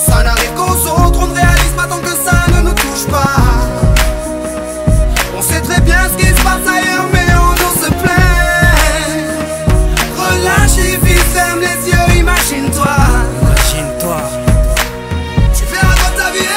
Ça n'arrive qu'aux autres, on ne réalise pas tant que ça ne nous touche pas. On sait très bien ce qui se passe ailleurs, mais on nous se plaint. Relâche et vis, ferme les yeux, imagine-toi. Tu verras dans ta vie,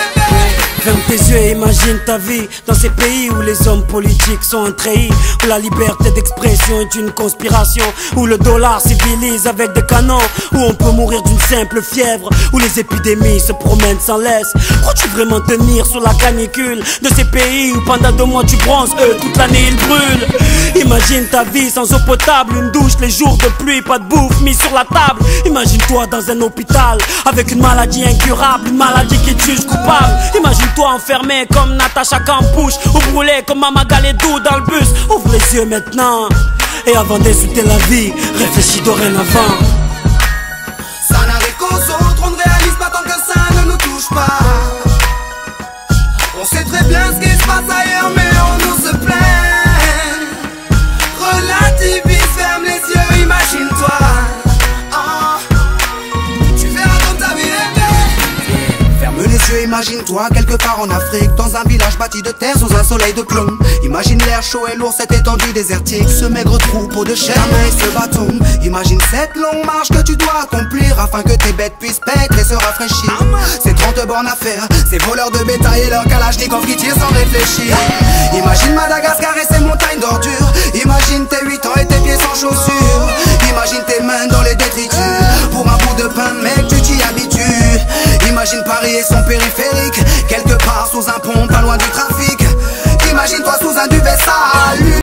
ferme tes yeux et imagine ta vie dans ces pays où les hommes politiques sont trahis, où la liberté d'expression est une conspiration, où le dollar civilise avec des canons, où on peut mourir d'une simple fièvre, où les épidémies se promènent sans laisse. Crois-tu vraiment tenir sous la canicule de ces pays où pendant 2 mois tu bronzes, eux toute l'année ils brûlent? Imagine ta vie sans eau potable, une douche les jours de pluie, pas de bouffe mise sur la table. Imagine-toi dans un hôpital avec une maladie incurable, une maladie qui te juge coupable. Imagine-toi enfermé comme Natacha Campouche, ou brûlé comme Mama Galedou dans le bus. Ouvre les yeux maintenant, et avant d'insulter la vie, réfléchis dorénavant. ça n'arrive qu'aux autres, on ne réalise pas tant que ça ne nous touche pas. On sait très bien ce qui se passe ailleurs, mais on nous se plaint. Relativise, ferme les yeux, imagine-toi. Tu verras dans ta vie ferme les yeux, imagine-toi quelque part en Afrique, dans un village bâti de terre sous un soleil de plomb. Imagine l'air chaud et lourd, cette étendue désertique, ce maigre troupeau de chair et ce bâton. Imagine cette longue marche que tu dois accomplir afin que tes bêtes puissent paître et se rafraîchir. Ces 30 bornes à faire, ces voleurs de bétail et leurs kalachnikovs qui tirent sans réfléchir. Imagine Madagascar et ses montagnes d'ordures. Imagine tes 8 ans et tes pieds sans chaussures. Imagine tes mains dans les détritus. Pour un bout de pain, mec, tu t'y habitues. Imagine Paris et son périphérique, quelque part sous un pont, pas loin du trafic.